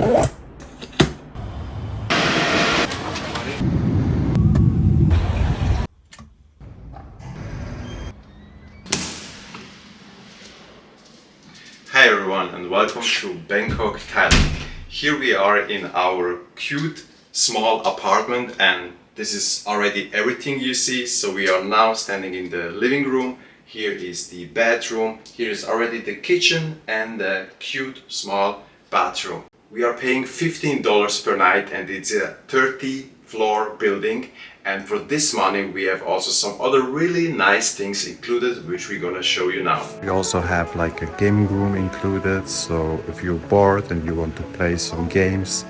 Hi everyone and welcome to Bangkok, Thailand. Here we are in our cute small apartment and this is already everything you see. So we are now standing in the living room. Here is the bedroom. Here is already the kitchen and the cute small bathroom. We are paying $15 per night and it's a 30-floor building. And for this money we have also some other really nice things included, which we're gonna show you now. We also have like a gaming room included, so if you're bored and you want to play some games,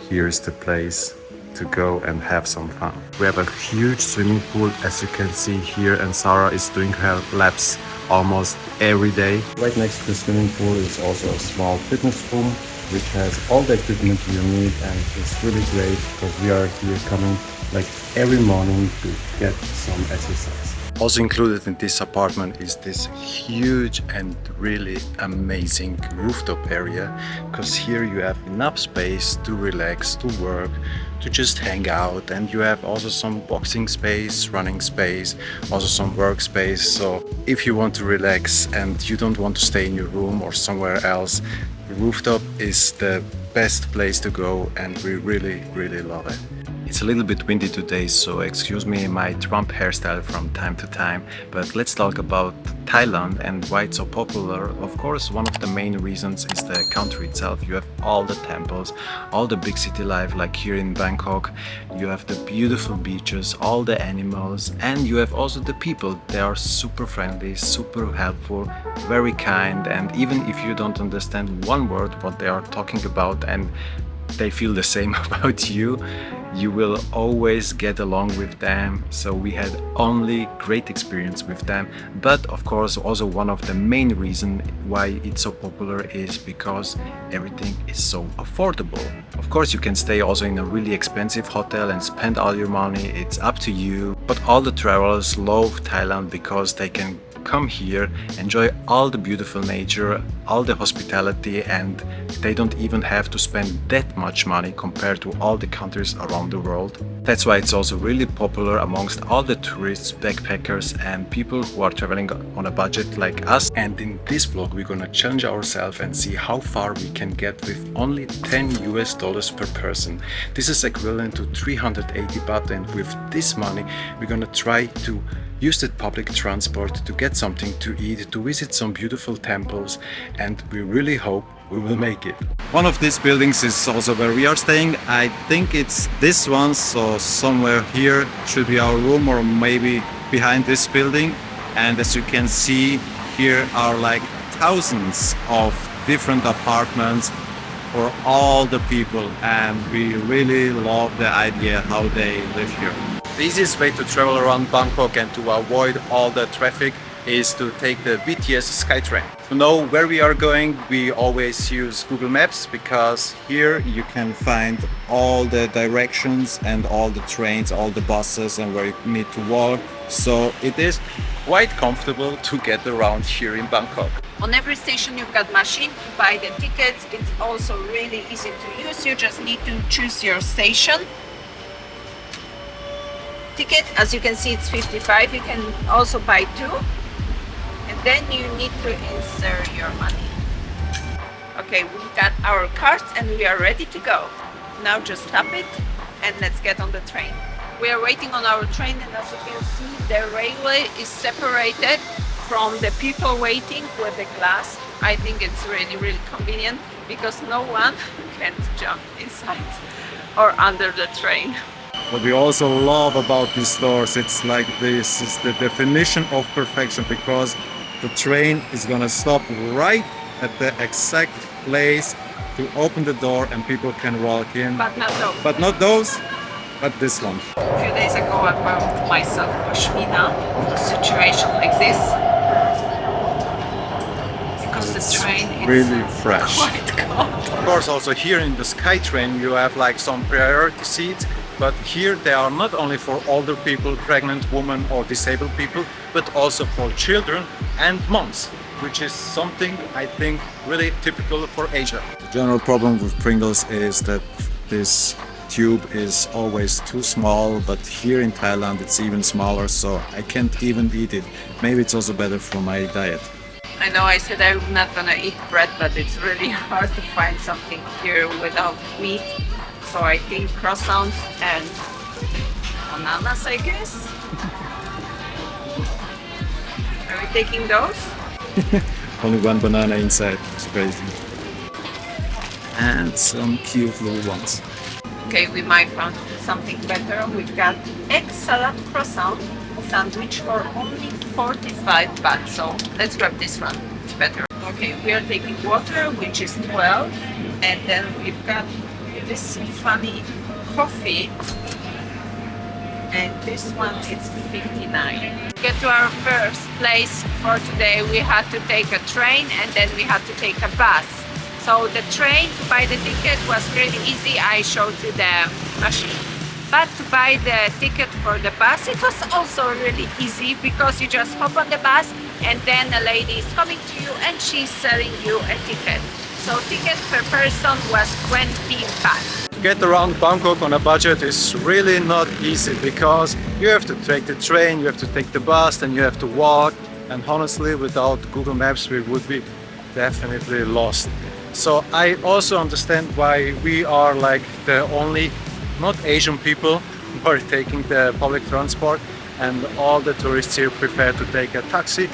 here's the place to go and have some fun. We have a huge swimming pool, as you can see here, and Sarah is doing her laps almost every day. Right next to the swimming pool is also a small fitness room, which has all the equipment you need, and it's really great because we are here coming like every morning to get some exercise. Also included in this apartment is this huge and really amazing rooftop area, because here you have enough space to relax, to work, to just hang out, and you have also some boxing space, running space, also some workspace. So if you want to relax and you don't want to stay in your room or somewhere else, the rooftop is the best place to go and we really love it. It's a little bit windy today, so excuse me my Trump hairstyle from time to time, but let's talk about Thailand and why it's so popular. Of course, one of the main reasons is the country itself. You have all the temples, all the big city life like here in Bangkok. You have the beautiful beaches, all the animals, and you have also the people. They are super friendly, super helpful, very kind, and even if you don't understand one word what they are talking about and they feel the same about you, you will always get along with them. So we had only great experience with them. But of course also one of the main reasons why it's so popular is because everything is so affordable. Of course you can stay also in a really expensive hotel and spend all your money, it's up to you. But all the travelers love Thailand because they can come here, enjoy all the beautiful nature, all the hospitality, and they don't even have to spend that much money compared to all the countries around the world. That's why it's also really popular amongst all the tourists, backpackers, and people who are traveling on a budget like us. And in this vlog we're gonna challenge ourselves and see how far we can get with only $10 per person. This is equivalent to 380 baht, and with this money we're gonna try to use the public transport to get something to eat, to visit some beautiful temples, and we really hope we will make it. One of these buildings is also where we are staying. I think it's this one, so somewhere here should be our room, or maybe behind this building. And as you can see, here are like thousands of different apartments for all the people, and we really love the idea how they live here. The easiest way to travel around Bangkok and to avoid all the traffic is to take the BTS SkyTrain. To know where we are going, we always use Google Maps, because here you can find all the directions and all the trains, all the buses, and where you need to walk. So it is quite comfortable to get around here in Bangkok. On every station you've got machine to buy the tickets. It's also really easy to use. You just need to choose your station. Ticket, as you can see, it's 55. You can also buy two, and then you need to insert your money. Okay, we got our cards and we are ready to go. Now just tap it and let's get on the train. We are waiting on our train, and as you can see, the railway is separated from the people waiting with the glass. I think it's really convenient because no one can jump inside or under the train. What we also love about these stores, it's like this is the definition of perfection, because the train is gonna stop right at the exact place to open the door and people can walk in. But not those. But not those, but this one. A few days ago I bought myself pashmina, a situation like this, because the train is really fresh. quite cold. Of course, also here in the SkyTrain you have like some priority seats, but here they are not only for older people, pregnant women or disabled people, but also for children and moms, which is something I think really typical for Asia. General problem with Pringles is that this tube is always too small, but here in Thailand it's even smaller, so I can't even eat it. Maybe it's also better for my diet. I know I said I'm not gonna eat bread, but it's really hard to find something here without wheat. So I think croissants and bananas, I guess. Are we taking those? Only one banana inside, it's crazy. And some cute little ones. Okay, we might find something better. We've got egg salad croissant sandwich for only 45 baht. So let's grab this one. It's better. Okay, we are taking water, which is 12, and then we've got this funny coffee, and this one is 59. To get to our first place for today, we had to take a train and then we had to take a bus. So the train to buy the ticket was really easy. I showed you the machine. But to buy the ticket for the bus, it was also really easy because you just hop on the bus and then a lady is coming to you and she's selling you a ticket. So ticket per person was 20 baht. To get around Bangkok on a budget is really not easy because you have to take the train, you have to take the bus, and you have to walk. And honestly, without Google Maps, we would be definitely lost. So I also understand why we are like the only not Asian people who are taking the public transport, and all the tourists here prefer to take a taxi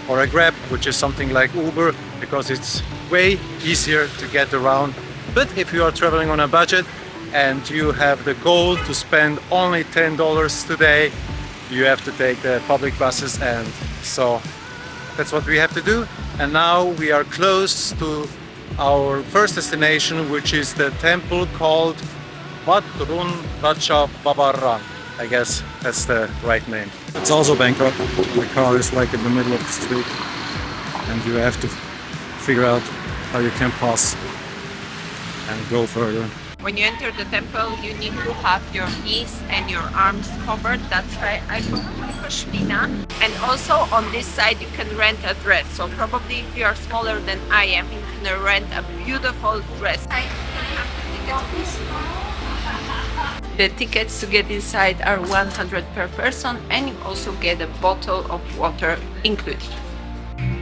or a Grab, which is something like Uber, because it's way easier to get around. But if you are traveling on a budget and you have the goal to spend only $10 today, you have to take the public buses, and so that's what we have to do. And now we are close to our first destination, which is the temple called Wat Run Ratchababaran. I guess that's the right name. It's also Bangkok. The car is like in the middle of the street and you have to figure out how you can pass and go further. When you enter the temple, you need to have your knees and your arms covered. That's why I put my pashmina. And also on this side, you can rent a dress. So probably if you are smaller than I am, you can rent a beautiful dress. The tickets to get inside are 100 per person, and you also get a bottle of water included.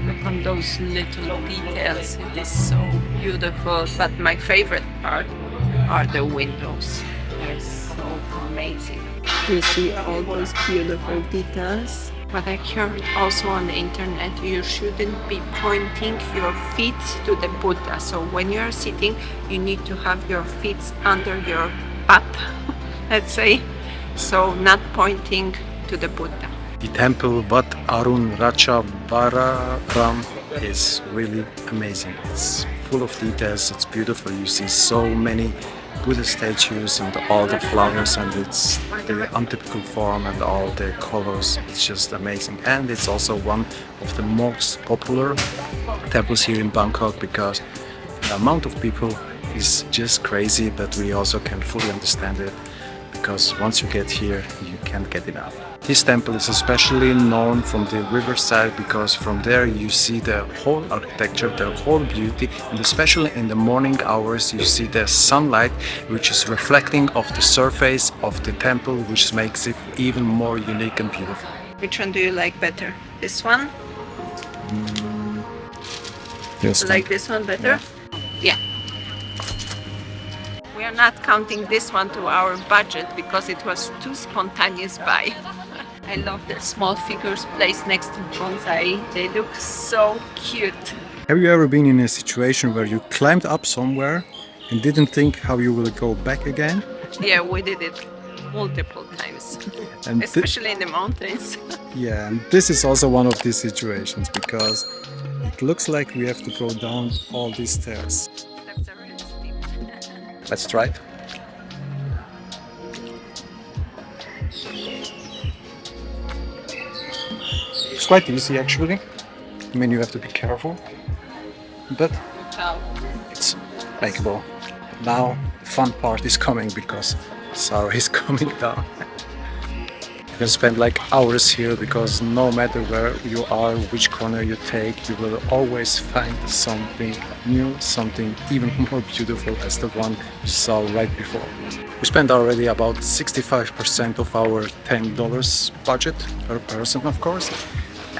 Look on those little details. It is so beautiful. But my favorite part are the windows. They're so amazing. You see all those beautiful details. But I heard also on the internet you shouldn't be pointing your feet to the Buddha. So when you're sitting, you need to have your feet under your butt, let's say. So not pointing to the Buddha. The temple Wat Arun Ratchababaran is really amazing. It's full of details, it's beautiful. You see so many Buddha statues and all the flowers, and it's the untypical form and all the colors. It's just amazing. And it's also one of the most popular temples here in Bangkok because the amount of people is just crazy, but we also can fully understand it because once you get here, you can't get enough. This temple is especially known from the riverside because from there you see the whole architecture, the whole beauty, and especially in the morning hours you see the sunlight which is reflecting off the surface of the temple, which makes it even more unique and beautiful. Which one do you like better? This one? Yes. Like this one better? Yeah. We are not counting this one to our budget because it was too spontaneous buy. I love the small figures placed next to bonsai. They look so cute. Have you ever been in a situation where you climbed up somewhere and didn't think how you will go back again? Yeah, we did it multiple times, And especially in the mountains. yeah, and this is also one of these situations because it looks like we have to go down all these stairs. That's a really steep. Let's try it. It's quite easy actually. I mean, you have to be careful, but it's makeable. Now the fun part is coming because Sarah is coming down. You can spend like hours here because no matter where you are, which corner you take, you will always find something new, something even more beautiful as the one you saw right before. We spent already about 65% of our $10 budget per person, of course,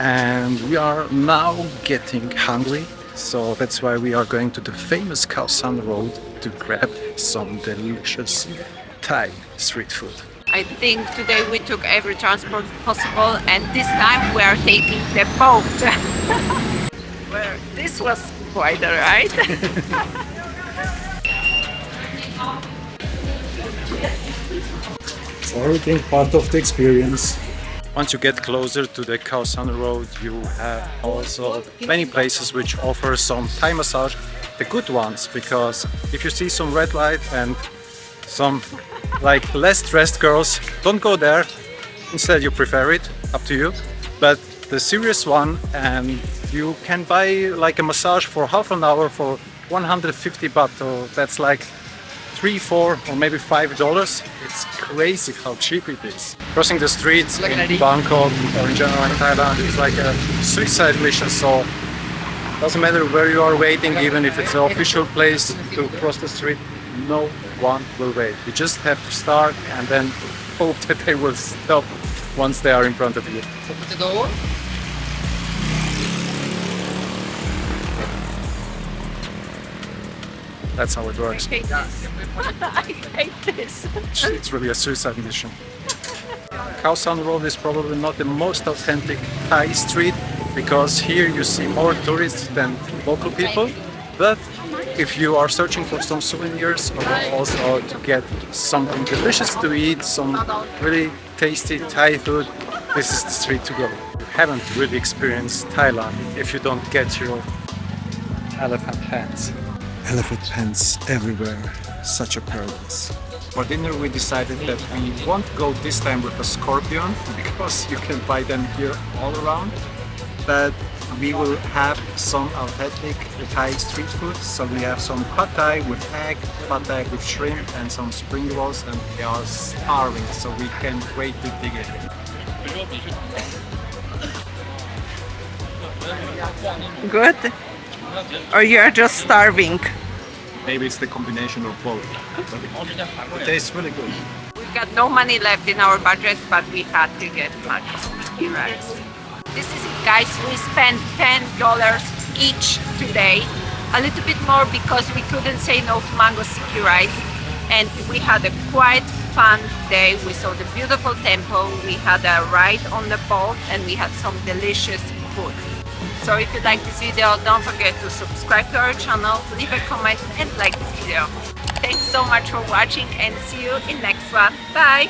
and we are now getting hungry. So that's why we are going to the famous Khao San Road to grab some delicious Thai street food. I think today we took every transport possible, and this time we are taking the boat. Well, this was quite a ride. It's everything part of the experience. Once you get closer to the Khao San Road, you have also many places which offer some Thai massage, the good ones, because if you see some red light and some like less dressed girls, don't go there. Instead you prefer it, up to you. But the serious one, and you can buy like a massage for half an hour for 150 baht, so that's like $3, $4 or maybe $5. It's crazy how cheap it is. Crossing the streets in Bangkok or in general in Thailand is like a suicide mission, so doesn't matter where you are waiting, even if it's an official place to cross the street, no one will wait. You just have to start and then hope that they will stop once they are in front of you. That's how it works. I hate this. I hate this. It's really a suicide mission. Khao San Road is probably not the most authentic Thai street because here you see more tourists than local people. But if you are searching for some souvenirs or also to get something delicious to eat, some really tasty Thai food, this is the street to go. You haven't really experienced Thailand if you don't get your elephant hands. Elephant hands everywhere, such a paradise. For dinner we decided that we won't go this time with a scorpion because you can buy them here all around, but we will have some authentic Thai street food. So we have some pad thai with egg, pad thai with shrimp and some spring rolls, and they are starving, so we can't wait to dig in. Good? Or you are just starving? Maybe it's the combination of both. But it tastes really good. We got no money left in our budget, but we had to get mango sticky rice. This is it, guys. We spent $10 each today. A little bit more because we couldn't say no to mango sticky rice. And we had a quite fun day. We saw the beautiful temple, we had a ride on the boat, and we had some delicious food. So if you like this video, don't forget to subscribe to our channel, leave a comment and like this video. Thanks so much for watching and see you in next one. Bye!